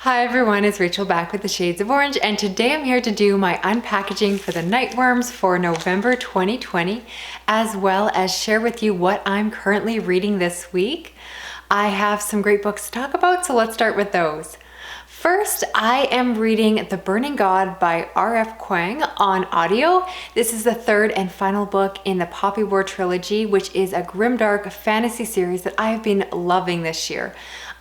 Hi everyone, it's Rachel back with the Shades of Orange, and today I'm here to do my unpackaging for the Nightworms for November 2020, as well as share with you what I'm currently reading this week. I have some great books to talk about, so let's start with those. First, I am reading The Burning God by R.F. Kuang on audio. This is the third and final book in the Poppy War trilogy, which is a grimdark fantasy series that I've been loving this year.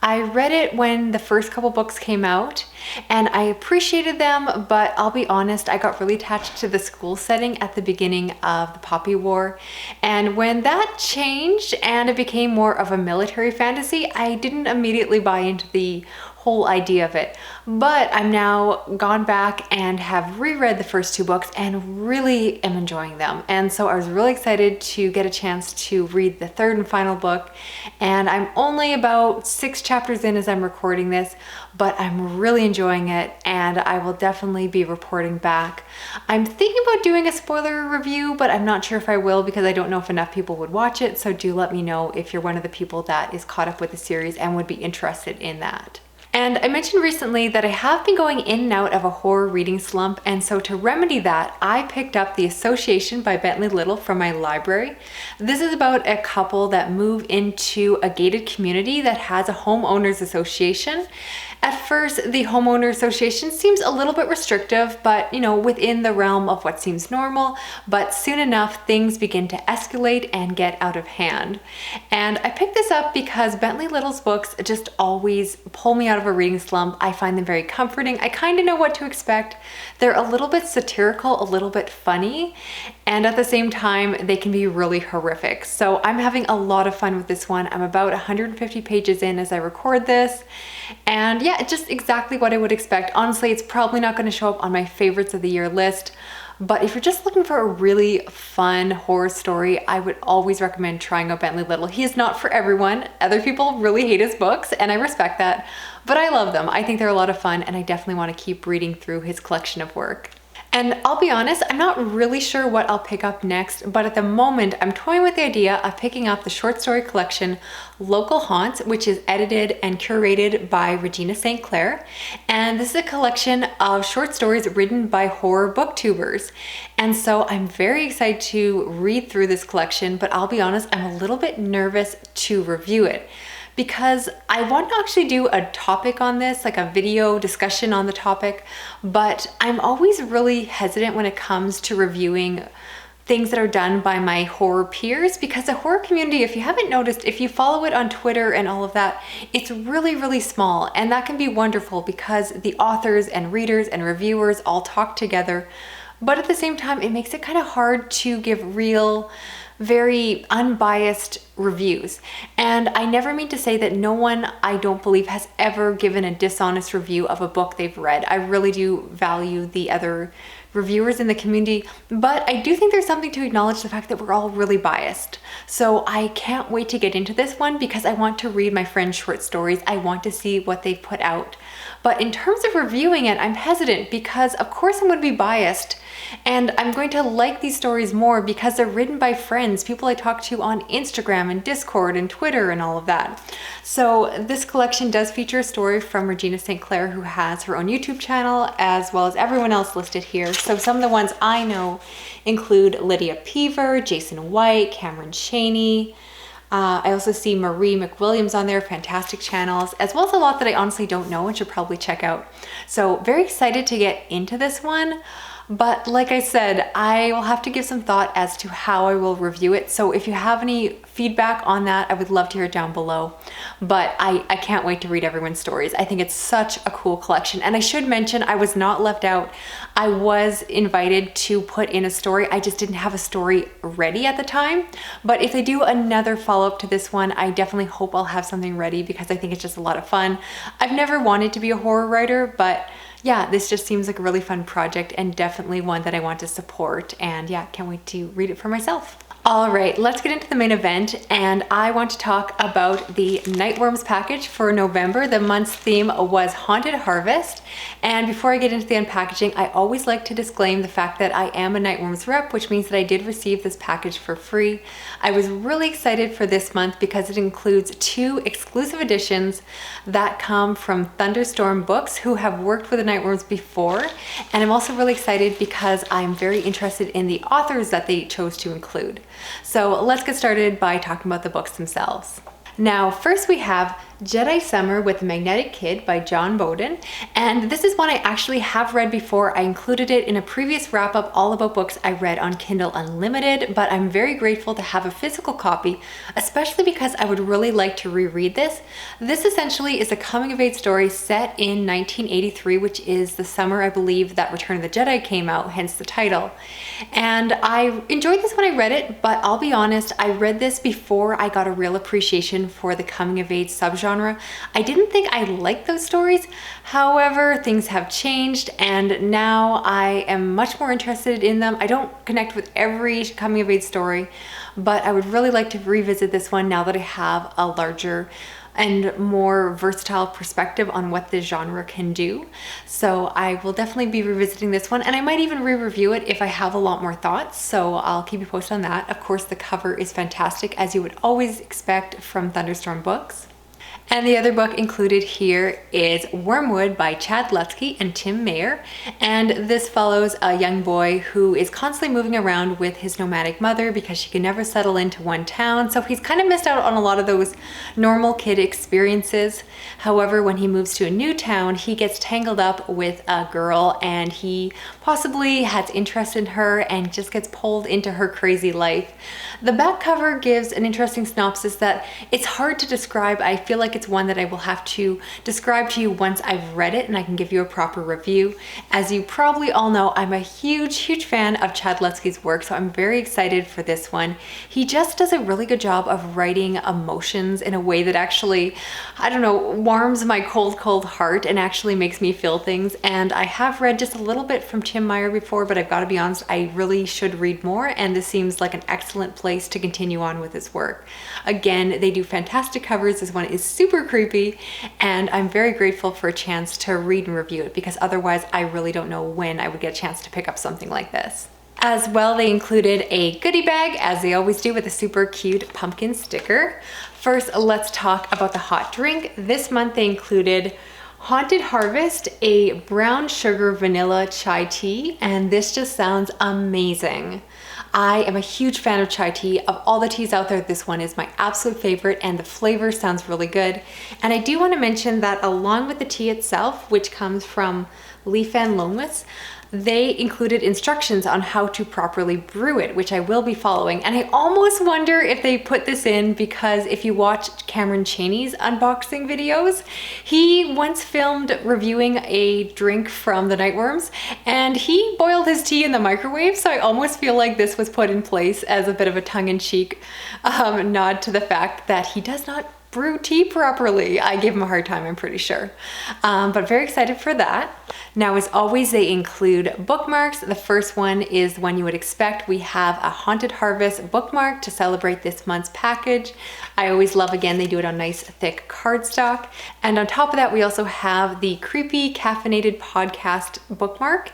I read it when the first couple books came out and I appreciated them, but I'll be honest, I got really attached to the school setting at the beginning of the Poppy War. And when that changed and it became more of a military fantasy, I didn't immediately buy into the whole idea of it. But I'm now gone back and have reread the first two books and really am enjoying them. And so I was really excited to get a chance to read the third and final book. And I'm only about 6 chapters in as I'm recording this, but I'm really enjoying it and I will definitely be reporting back. I'm thinking about doing a spoiler review, but I'm not sure if I will because I don't know if enough people would watch it. So do let me know if you're one of the people that is caught up with the series and would be interested in that. And I mentioned recently that I have been going in and out of a horror reading slump, and so to remedy that, I picked up The Association by Bentley Little from my library. This is about a couple that move into a gated community that has a homeowners association. At first, the homeowner association seems a little bit restrictive, but within the realm of what seems normal, but soon enough, things begin to escalate and get out of hand. And I picked this up because Bentley Little's books just always pull me out of a reading slump. I find them very comforting. I kind of know what to expect. They're a little bit satirical, a little bit funny, and at the same time, they can be really horrific. So I'm having a lot of fun with this one. I'm about 150 pages in as I record this. And yeah, just exactly what I would expect. Honestly, it's probably not going to show up on my favorites of the year list. But if you're just looking for a really fun horror story, I would always recommend trying out Bentley Little. He is not for everyone. Other people really hate his books, and I respect that. But I love them. I think they're a lot of fun, and I definitely want to keep reading through his collection of work. And I'll be honest, I'm not really sure what I'll pick up next, but at the moment, I'm toying with the idea of picking up the short story collection Local Haunts, which is edited and curated by Regina St. Clair. And this is a collection of short stories written by horror booktubers. And so I'm very excited to read through this collection, but I'll be honest, I'm a little bit nervous to review it, because I want to actually do a topic on this, like a video discussion on the topic, but I'm always really hesitant when it comes to reviewing things that are done by my horror peers, because the horror community, if you haven't noticed, if you follow it on Twitter and all of that, it's really, really small, and that can be wonderful because the authors and readers and reviewers all talk together, but at the same time, it makes it kind of hard to give real, very unbiased reviews. And I never mean to say that no one, I don't believe, has ever given a dishonest review of a book they've read. I really do value the other reviewers in the community, but I do think there's something to acknowledge the fact that we're all really biased. So I can't wait to get into this one because I want to read my friends' short stories. I want to see what they've put out. But in terms of reviewing it, I'm hesitant because of course I'm going to be biased, and I'm going to like these stories more because they're written by friends, people I talk to on Instagram and Discord and Twitter and all of that. So this collection does feature a story from Regina St. Clair, who has her own YouTube channel, as well as everyone else listed here. So some of the ones I know include Lydia Peaver, Jason White, Cameron Chaney. I also see Marie McWilliams on there, fantastic channels, as well as a lot that I honestly don't know and should probably check out. So very excited to get into this one. But like I said, I will have to give some thought as to how I will review it. So if you have any feedback on that, I would love to hear it down below. But I can't wait to read everyone's stories. I think it's such a cool collection. And I should mention, I was not left out. I was invited to put in a story. I just didn't have a story ready at the time. But if they do another follow-up to this one, I definitely hope I'll have something ready because I think it's just a lot of fun. I've never wanted to be a horror writer, but yeah, this just seems like a really fun project and definitely one that I want to support. And yeah, can't wait to read it for myself. All right, let's get into the main event, and I want to talk about the Nightworms package for November. The month's theme was Haunted Harvest, and before I get into the unpackaging, I always like to disclaim the fact that I am a Nightworms rep, which means that I did receive this package for free. I was really excited for this month because it includes 2 exclusive editions that come from Thunderstorm Books, who have worked with the Nightworms before, and I'm also really excited because I'm very interested in the authors that they chose to include. So let's get started by talking about the books themselves. Now, first we have Jedi Summer with the Magnetic Kid by John Bowden, and this is one I actually have read before. I included it in a previous wrap-up all about books I read on Kindle Unlimited, but I'm very grateful to have a physical copy, especially because I would really like to reread this. This essentially is a coming-of-age story set in 1983, which is the summer, I believe, that Return of the Jedi came out, hence the title. And I enjoyed this when I read it, but I'll be honest, I read this before I got a real appreciation for the coming-of-age subgenre. I didn't think I liked those stories. However, things have changed and now I am much more interested in them. I don't connect with every coming of age story, but I would really like to revisit this one now that I have a larger and more versatile perspective on what this genre can do. So I will definitely be revisiting this one, and I might even re-review it if I have a lot more thoughts, so I'll keep you posted on that. Of course, the cover is fantastic, as you would always expect from Thunderstorm Books. And the other book included here is Wormwood by Chad Lutzke and Tim Mayer. And this follows a young boy who is constantly moving around with his nomadic mother because she can never settle into one town. So he's kind of missed out on a lot of those normal kid experiences. However, when he moves to a new town, he gets tangled up with a girl and he possibly has interest in her and just gets pulled into her crazy life. The back cover gives an interesting synopsis that it's hard to describe. I feel like it's one that I will have to describe to you once I've read it and I can give you a proper review. As you probably all know, I'm a huge fan of Chad Lutzke's work, so I'm very excited for this one. He just does a really good job of writing emotions in a way that actually, I don't know, warms my cold heart and actually makes me feel things. And I have read just a little bit from Tim Mayer before, but I've got to be honest, I really should read more, and this seems like an excellent place to continue on with his work. Again, they do fantastic covers. This one is super creepy, and I'm very grateful for a chance to read and review it because otherwise I really don't know when I would get a chance to pick up something like this. As well, they included a goodie bag, as they always do, with a super cute pumpkin sticker. First, let's talk about the hot drink. This month they included Haunted Harvest, a brown sugar vanilla chai tea, and this just sounds amazing. I am a huge fan of chai tea. Of all the teas out there, this one is my absolute favorite, and the flavor sounds really good. And I do want to mention that along with the tea itself, which comes from Leaf and Lonemus, they included instructions on how to properly brew it, which I will be following. And I almost wonder if they put this in because if you watch Cameron Chaney's unboxing videos, he once filmed reviewing a drink from the Nightworms and he boiled his tea in the microwave. So I almost feel like this was put in place as a bit of a tongue-in-cheek nod to the fact that he does not brew tea properly. I gave him a hard time, I'm pretty sure. But very excited for that. Now, as always, they include bookmarks. The first one is the one you would expect. We have a Haunted Harvest bookmark to celebrate this month's package. I always love, again, they do it on nice thick cardstock. And on top of that, we also have the Creepy Caffeinated Podcast bookmark.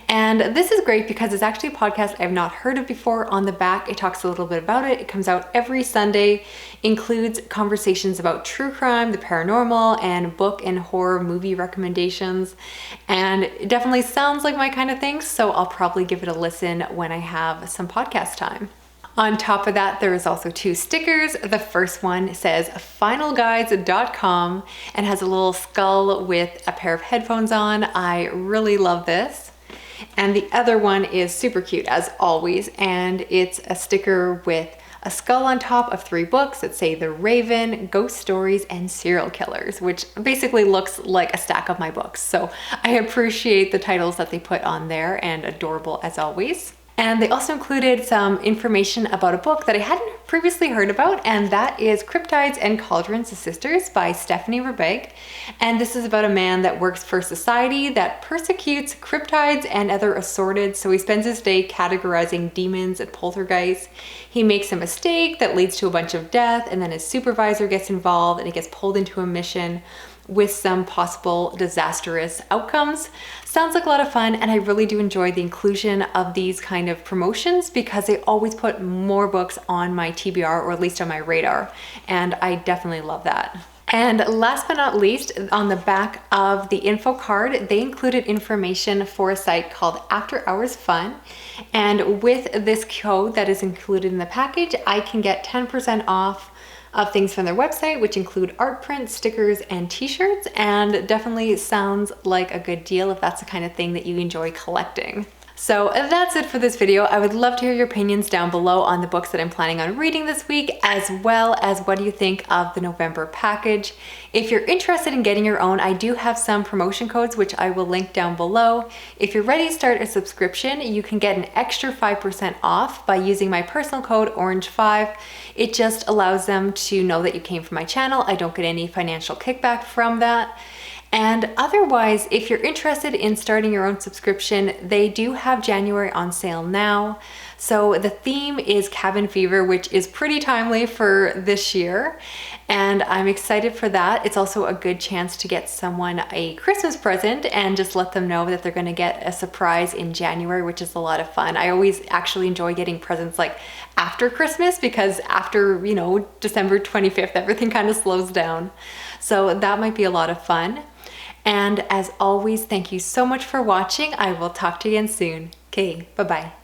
And this is great because it's actually a podcast I've not heard of before. On the back, it talks a little bit about it. It comes out every Sunday, includes conversations about true crime, the paranormal, and book and horror movie recommendations. And it definitely sounds like my kind of thing, so I'll probably give it a listen when I have some podcast time. On top of that, there is also 2 stickers. The first one says finalguides.com and has a little skull with a pair of headphones on. I really love this. And the other one is super cute as always, and it's a sticker with a skull on top of 3 books that say The Raven, Ghost Stories, and Serial Killers, which basically looks like a stack of my books. So I appreciate the titles that they put on there, and adorable as always. And they also included some information about a book that I hadn't previously heard about, and that is Cryptides and Cauldrons of Sisters by Stephanie Rebeg. And this is about a man that works for society that persecutes cryptides and other assorted. So he spends his day categorizing demons and poltergeists. He makes a mistake that leads to a bunch of death, and then his supervisor gets involved and he gets pulled into a mission with some possible disastrous outcomes. Sounds like a lot of fun, and I really do enjoy the inclusion of these kind of promotions because they always put more books on my TBR, or at least on my radar, and I definitely love that. And last but not least, on the back of the info card, they included information for a site called After Hours Fun. And with this code that is included in the package, I can get 10% off of things from their website, which include art prints, stickers, and t-shirts, and definitely sounds like a good deal if that's the kind of thing that you enjoy collecting. So that's it for this video. I would love to hear your opinions down below on the books that I'm planning on reading this week, as well as what do you think of the November package. If you're interested in getting your own, I do have some promotion codes, which I will link down below. If you're ready to start a subscription, you can get an extra 5% off by using my personal code ORANGE5. It just allows them to know that you came from my channel. I don't get any financial kickback from that. And otherwise, if you're interested in starting your own subscription, they do have January on sale now. So the theme is cabin fever, which is pretty timely for this year. And I'm excited for that. It's also a good chance to get someone a Christmas present and just let them know that they're gonna get a surprise in January, which is a lot of fun. I always actually enjoy getting presents like after Christmas, because after, you know, December 25th, everything kind of slows down. So that might be a lot of fun. And as always, thank you so much for watching. I will talk to you again soon. Okay, bye-bye.